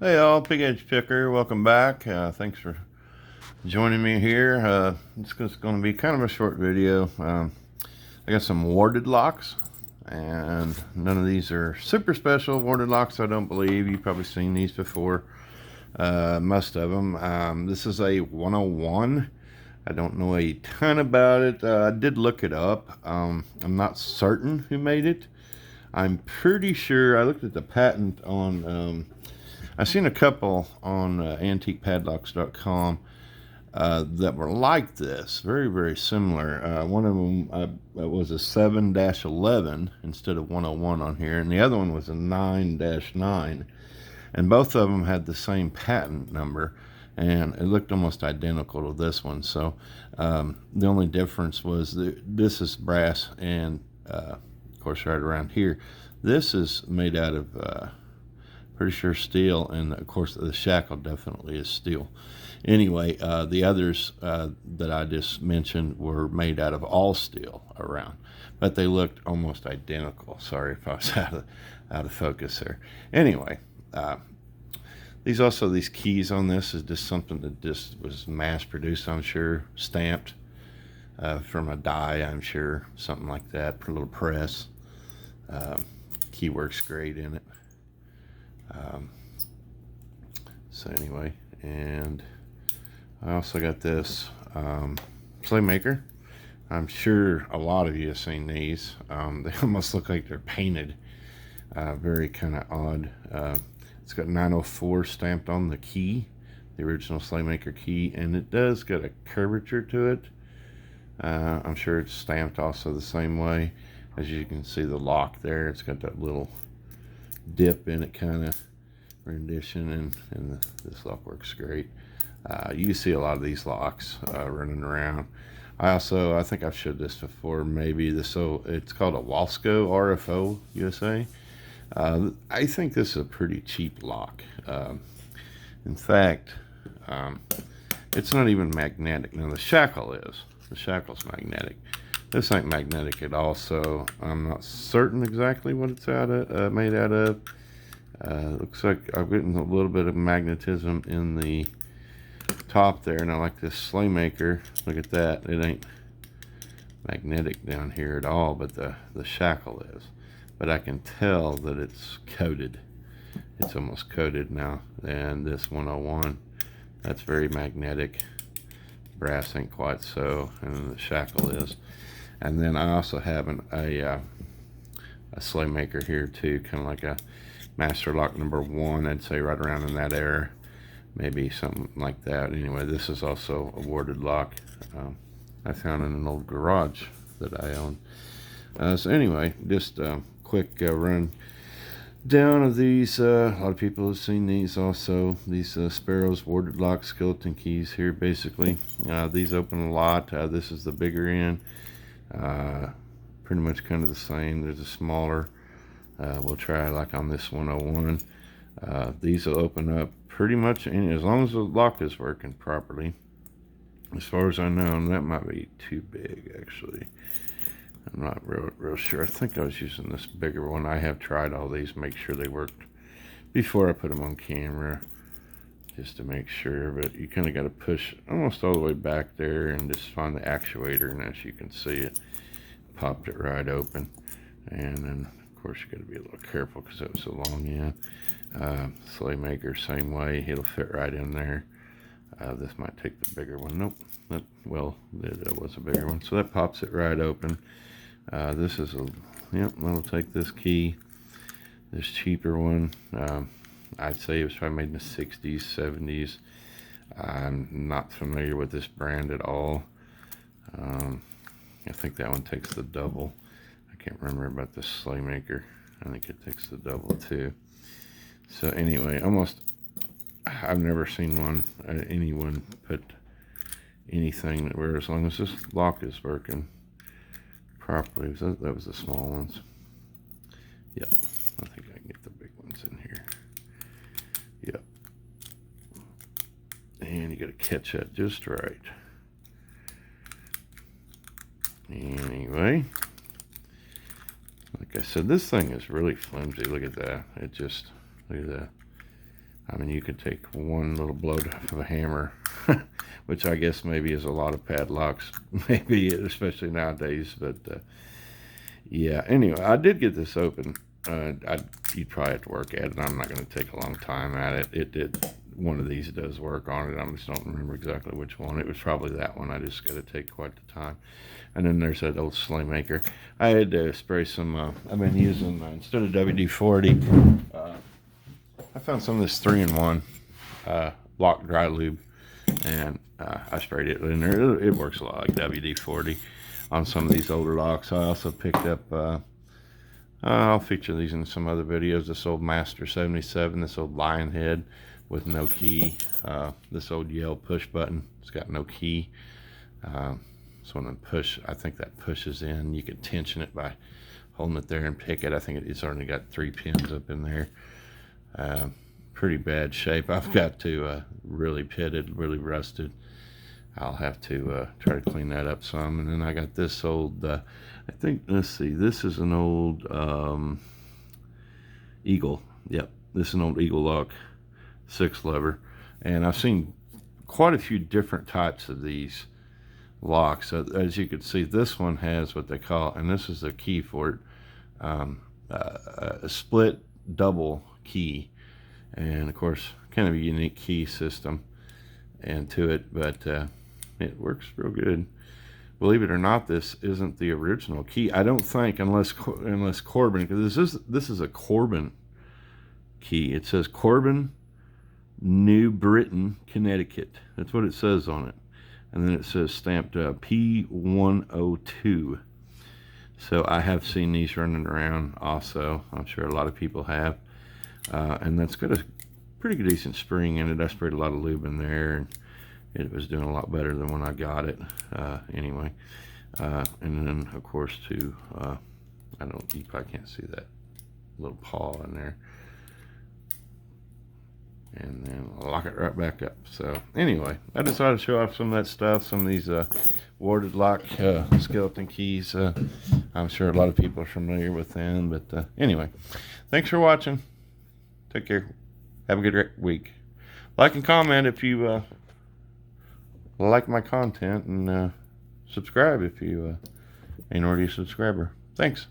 Hey all, Pig Edge Picker, welcome back. Thanks for joining me here. It's just going to be kind of a short video. I got some warded locks, and none of these are super special warded locks, I don't believe. You've probably seen these before, most of them. This is a 101. I don't know a ton about it. I did look it up. I'm not certain who made it. I'm pretty sure I looked at the patent on I've seen a couple on antiquepadlocks.com that were like this, very, very similar. One of them was a 7-11 instead of 101 on here, and the other one was a 9-9. And both of them had the same patent number, and it looked almost identical to this one. So the only difference was this is brass, and of course right around here, this is made out of pretty sure steel, and of course the shackle definitely is steel. Anyway, the others that I just mentioned were made out of all steel around, but they looked almost identical. Sorry if I was out of focus there. Anyway, these keys on this is just something that just was mass produced, I'm sure, stamped from a die, I'm sure, something like that, for a little press. Key works great in it. So anyway, and I also got this slave maker. I'm sure a lot of you have seen these. They almost look like they're painted. Very kind of odd. It's got 904 stamped on the key, the original slave maker key, and it does got a curvature to it. I'm sure it's stamped also the same way. As you can see, the lock there, it's got that little dip in it kind of rendition, and this lock works great. You see a lot of these locks running around. I think I've showed this before, maybe this, so it's called a Wasco RFO USA. I think this is a pretty cheap lock. In fact, it's not even magnetic. Now the shackle's magnetic. This ain't magnetic at all, so I'm not certain exactly what it's made out of. Looks like I've gotten a little bit of magnetism in the top there, and I like this slave maker. Look at that. It ain't magnetic down here at all, but the shackle is. But I can tell that it's coated. It's almost coated now. And this 101, that's very magnetic. Brass ain't quite so, and the shackle is. And then I also have a slave maker here too, kind of like a master lock number 1, I'd say, right around in that area, maybe something like that. Anyway, this is also a warded lock I found in an old garage that I own. So anyway, just a quick run down of these. A lot of people have seen these also, these Sparrows Warded lock skeleton keys here, basically. These open a lot. This is the bigger end. Pretty much kind of the same. There's a smaller. We'll try like on this 101. These will open up pretty much as long as the lock is working properly. As far as I know, and that might be too big actually. I'm not real sure. I think I was using this bigger one. I have tried all these, make sure they worked before I put them on camera, just to make sure. But you kind of got to push almost all the way back there and just find the actuator, and as you can see, it popped it right open. And then of course you got to be a little careful because it was a long end. Slave maker, same way, it'll fit right in there. This might take the bigger one. Nope. Well, that was a bigger one, so that pops it right open. This is that'll take this key. This cheaper one, I'd say it was probably made in the 60s, 70s. I'm not familiar with this brand at all. I think that one takes the double. I can't remember about the slave maker. I think it takes the double too. So anyway, I've never seen anyone put anything where, as long as this lock is working properly. That was the small ones. Yep, I think I can get the big ones in here. Yep. And you got to catch that just right. Anyway, like I said, this thing is really flimsy. Look at that. Look at that. I mean, you could take one little blow of a hammer, which I guess maybe is a lot of padlocks, maybe, especially nowadays. But yeah, anyway, I did get this open. You'd probably have to work at it. I'm not going to take a long time at it. It did. One of these does work on it. I just don't remember exactly which one. It was probably that one. I just got to take quite the time. And then there's that old sleigh maker. I had to spray some. I've been using instead of WD-40. I found some of this 3-in-1 lock dry lube, and I sprayed it in there. It works a lot like WD-40 on some of these older locks. I also picked up. I'll feature these in some other videos. This old Master 77, this old lion head with no key. This old Yale push button, it's got no key. So when I think that pushes in, you can tension it by holding it there and pick it. I think it's only got 3 pins up in there. Pretty bad shape. I've got to really pitted, really rusted. I'll have to try to clean that up some. And then I got this old, I think, let's see, this is an old Eagle. Yep, this is an old Eagle lock 6 lever. And I've seen quite a few different types of these locks. So as you can see, this one has what they call, and this is the key for it, a split double key. And of course, kind of a unique key system and to it, but it works real good. Believe it or not, this isn't the original key. I don't think, unless Corbin, because this is a Corbin key. It says Corbin, New Britain, Connecticut. That's what it says on it. And then it says stamped P102. So I have seen these running around also. I'm sure a lot of people have. And that's got a pretty decent spring in it. I sprayed a lot of lube in there, and it was doing a lot better than when I got it. Anyway, and then of course too, you probably can't see that little paw in there. And then I'll lock it right back up. So anyway, I decided to show off some of that stuff, some of these warded lock skeleton keys. I'm sure a lot of people are familiar with them, but anyway, thanks for watching. Take care. Have a good week. Like and comment if you like my content, and subscribe if you ain't already a subscriber. Thanks.